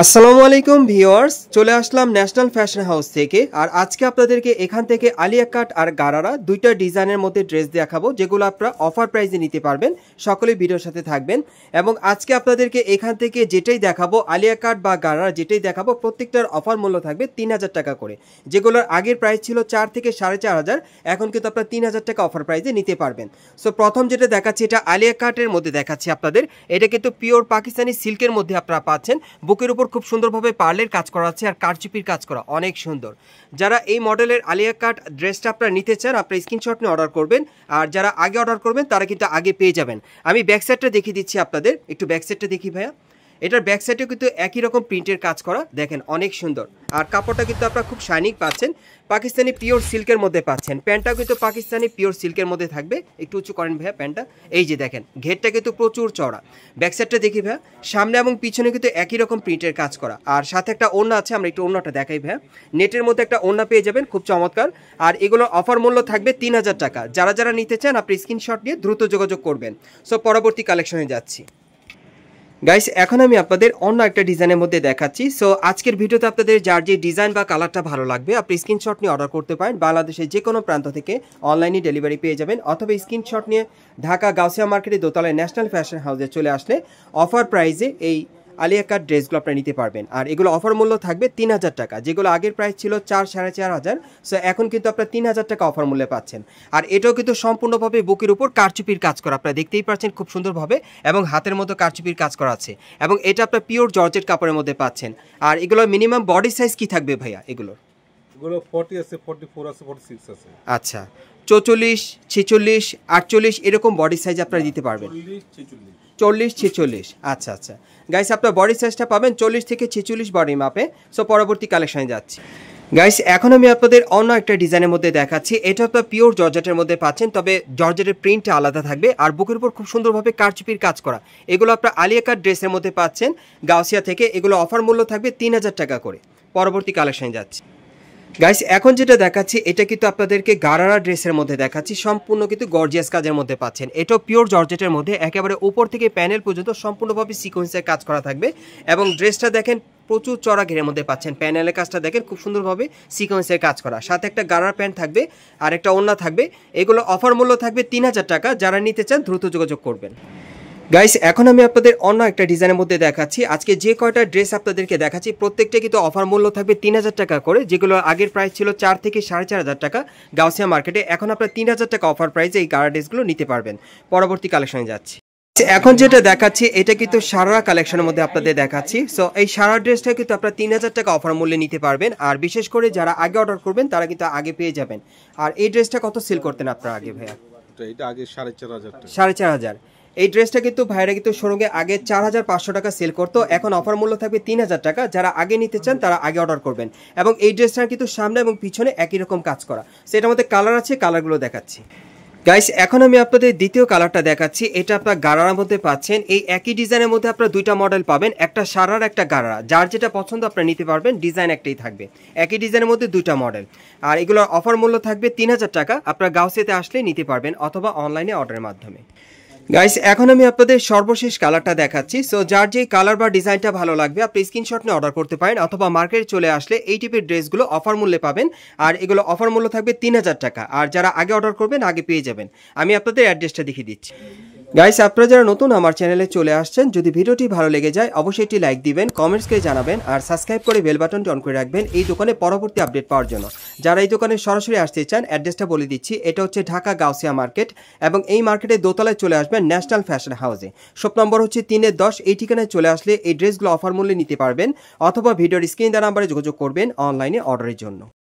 আসসালামু আলাইকুম ভিউয়ার্স, চলে আসলাম ন্যাশনাল ফ্যাশন হাউস থেকে। আর আজকে আপনাদেরকে এখান থেকে আলিয়া কাট আর গারারা দুইটা ডিজাইনের মধ্যে ড্রেস দেখাবো, যেগুলো আপনারা অফার প্রাইসে নিতে পারবেন। সকলেই ভিডিওর সাথে থাকবেন। এবং আজকে আপনাদেরকে এখান থেকে যেটাই দেখাবো, আলিয়া কাট বা গারারা যেটাই দেখাবো, প্রত্যেকটার অফার মূল্য থাকবে 3000 টাকা করে। যেগুলোর আগের প্রাইস ছিল 4 থেকে 4500, এখন কিন্তু আপনারা 3000 টাকা অফার প্রাইসে নিতে পারবেন। সো প্রথম যেটা দেখাচ্ছি, এটা আলিয়া কাটের মধ্যে দেখাচ্ছি আপনাদের। এটা কিন্তু পিওর পাকিস্তানি সিল্কের মধ্যে আপনারা পাচ্ছেন। বুকের উপর খুব সুন্দরভাবে পার্লের কাজ করা আছে আর কারচুপির কাজ করা, অনেক সুন্দর। যারা এই মডেলের আলিয়া কাট ড্রেসটা আপনারা নিতে চান, আপনারা স্ক্রিনশট নিয়ে অর্ডার করবেন। আর যারা আগে অর্ডার করবেন তারা কিন্তু আগে পেয়ে যাবেন। আমি ব্যাক সাইডটা দেখিয়ে দিচ্ছি আপনাদের, একটু ব্যাক সাইডটা দেখি ভাইয়া। এটার ব্যাক সাইডেও কিন্তু একই রকম প্রিন্টের কাজ করা, দেখেন অনেক সুন্দর। আর কাপড়টা কিন্তু আপনারা খুব শাইনিং পাচ্ছেন, পাকিস্তানি পিওর সিল্কের মধ্যে পাচ্ছেন। প্যান্টটাও কিন্তু পাকিস্তানি পিওর সিল্কের মধ্যে থাকবে। একটু উঁচু করেন ভাইয়া প্যান্টটা, এই যে দেখেন ঘেরটা কিন্তু প্রচুর চড়া। ব্যাক সাইডটা দেখি ভাইয়া, সামনে এবং পিছনে কিন্তু একই রকম প্রিন্টের কাজ করা। আর সাথে একটা ওড়না আছে, আমরা একটু ওড়নাটা দেখাই ভাইয়া। নেটের মধ্যে একটা ওড়না পেয়ে যাবেন, খুব চমৎকার। আর এগুলোর অফার মূল্য থাকবে 3000 টাকা। যারা যারা নিতে চান আপনি স্ক্রিনশট নিয়ে দ্রুত যোগাযোগ করবেন। সো পরবর্তী কালেকশনে যাচ্ছি গাইস। এখন আমি আপনাদের অন্য একটা ডিজাইনের মধ্যে দেখাচ্ছি। সো আজকের ভিডিওতে আপনাদের যার যে ডিজাইন বা কালারটা ভালো লাগবে আপনি স্ক্রিনশট নিয়ে অর্ডার করতে পারেন। বাংলাদেশের যে কোনো প্রান্ত থেকে অনলাইনে ডেলিভারি পেয়ে যাবেন, অথবা স্ক্রিনশট নিয়ে ঢাকা গাউসিয়া মার্কেটে দোতলায় ন্যাশনাল ফ্যাশন হাউসে চলে আসলে অফার প্রাইসে এই আলিয়া কাট ড্রেসগুলো আপনারা নিতে পারবেন। আর এগুলো অফার মূল্য থাকবে 3000 টাকা, যেগুলো আগের প্রাইস ছিল 4-4500। সো এখন কিন্তু আপনারা 3000 টাকা অফার মূল্যে পাচ্ছেন। আর এটাও কিন্তু সম্পূর্ণভাবে বুকের উপর কারচুপির কাজ করা, আপনারা দেখতেই পাচ্ছেন খুব সুন্দরভাবে, এবং হাতের মতো কারচুপির কাজ করা আছে। এবং এটা আপনার পিওর জর্জেট কাপড়ের মধ্যে পাচ্ছেন। আর এগুলো মিনিমাম বডি সাইজ কি থাকবে ভাইয়া? এগুলো 40 আছে, 44 আছে, 46 আছে। আচ্ছা, 44, 46, 48 এরকম বডি সাইজ আপনারা দিতে পারবেন। 40, 46। আচ্ছা আচ্ছা গাইস, আপনার বডি সাইজটা পাবেন 40 থেকে 46 বডি মাপে। সো পরবর্তী কালেকশনে যাচ্ছি গাইস। এখন আমি আপনাদের অন্য একটা ডিজাইনের মধ্যে দেখাচ্ছি। এটা আপনার পিওর জর্জেটের মধ্যে পাচ্ছেন, তবে জর্জেটের প্রিন্টটা আলাদা থাকবে। আর বুকের উপর খুব সুন্দরভাবে কারচুপির কাজ করা। এগুলো আপনার আলিয়া কাট ড্রেসের মধ্যে পাচ্ছেন গাউসিয়া থেকে। এগুলো অফার মূল্য থাকবে 3000 টাকা করে। পরবর্তী কালেকশনে যাচ্ছি গাইস। এখন যেটা দেখাচ্ছি এটা কিন্তু আপনাদেরকে গারারা ড্রেসের মধ্যে দেখাচ্ছি, সম্পূর্ণ কিন্তু গর্জিয়াস কাজের মধ্যে পাচ্ছেন। এটাও পিওর জর্জেটের মধ্যে, একেবারে উপর থেকে প্যানেল পর্যন্ত সম্পূর্ণভাবে সিকোয়েন্সের কাজ করা থাকবে। এবং ড্রেসটা দেখেন প্রচুর চড়া ঘেরের মধ্যে পাচ্ছেন। প্যানেলের কাজটা দেখেন খুব সুন্দরভাবে সিকোয়েন্সের কাজ করা, সাথে একটা গারার প্যান্ট থাকবে আর একটা ওড়না থাকবে। এগুলো অফার মূল্য থাকবে 3000 টাকা। যারা নিতে চান দ্রুত যোগাযোগ করবেন গাইস। এখন আমি আপনাদের অন্য একটা ডিজাইনের মধ্যে দেখাচ্ছি। আজকে যে কয়টা ড্রেস আপনাদেরকে দেখাচ্ছি প্রত্যেকটা কিন্তু অফার মূল্য থাকবে 3000 টাকা করে, যেগুলো আগের প্রাইস ছিল 4 থেকে 4500 টাকা গাউসিয়া মার্কেটে। এখন আপনারা 3000 টাকা অফার প্রাইসে এই গারা ড্রেসগুলো নিতে পারবেন। পরবর্তী কালেকশনে যাচ্ছি। এখন যেটা দেখাচ্ছি এটা কিন্তু সারা কালেকশনের মধ্যে আপনাদের দেখাচ্ছি। সো এই সারা ড্রেসটা কিন্তু আপনারা 3000 টাকা অফার মূল্যে নিতে পারবেন। আর বিশেষ করে যারা আগে অর্ডার করবেন তারা কিন্তু আগে পেয়ে যাবেন। আর এই ড্রেসটা কত সেল করতেন আপনারা আগে ভাইয়া? এটা আগে 4500 টাকা। 4500। এই ড্রেসটা কিন্তু ভাইরা কিন্তু শোরুমে আগে 4500 টাকা সেল করতো, এখন অফার মূল্য থাকবে 3000 টাকা। যারা আগে নিতে চান তারা আগে অর্ডার করবেন। এবং এই ড্রেসটার কিন্তু সামনে এবং পিছনে একই রকম কাজ করা। সেটার মধ্যে কালার আছে, কালারগুলো দেখাচ্ছি গাইস। এখন আমি আপনাদের দ্বিতীয় কালারটা দেখাচ্ছি। এটা আপনার গারারার মধ্যে পাচ্ছেন। এই একই ডিজাইনের মধ্যে আপনারা দুইটা মডেল পাবেন, একটা সারার একটা গারারা। যার যেটা পছন্দ আপনারা নিতে পারবেন, ডিজাইন একটাই থাকবে। একই ডিজাইনের মধ্যে দুইটা মডেল। আর এগুলোর অফার মূল্য থাকবে 3000 টাকা। আপনারা গাউসিয়াতে আসলে নিতে পারবেন, অথবা অনলাইনে অর্ডারের মাধ্যমে গাইস। এখন আমি আপনাদের সর্বশেষ কালারটা দেখাচ্ছি। সো যার যে কালার বা ডিজাইনটা ভালো লাগবে আপনি স্ক্রিনশট নিয়ে অর্ডার করতে পারেন, অথবা মার্কেটে চলে আসলে এই টাইপের ড্রেসগুলো অফার মূল্যে পাবেন। আর এগুলো অফার মূল্য থাকবে 3000 টাকা। আর যারা আগে অর্ডার করবেন আগে পেয়ে যাবেন। আমি আপনাদের অ্যাড্রেসটা দেখিয়ে দিচ্ছি গাইস। আপনারা যারা নতুন আমার চ্যানেলে চলে আসছেন, যদি ভিডিওটি ভালো লেগে যায় অবশ্যই একটি লাইক দিবেন, কমেন্টস করে জানাবেন, আর সাবস্ক্রাইব করে বেল বাটনটি অন করে রাখবেন এই দোকানে পরবর্তী আপডেট পাওয়ার জন্য। যারা এই দোকানে সরাসরি আসতে চান অ্যাড্রেসটা বলে দিচ্ছি। এটা হচ্ছে ঢাকা গাউসিয়া মার্কেট, এবং এই মার্কেটে দোতলায় চলে আসবেন ন্যাশনাল ফ্যাশন হাউসে। শপ নম্বর হচ্ছে 3-10। এই ঠিকানায় চলে আসলে এই ড্রেসগুলো অফার মূল্যে নিতে পারবেন, অথবা ভিডিওর স্ক্রিন দেওয়া নাম্বারে যোগাযোগ করবেন অনলাইনে অর্ডারের জন্য।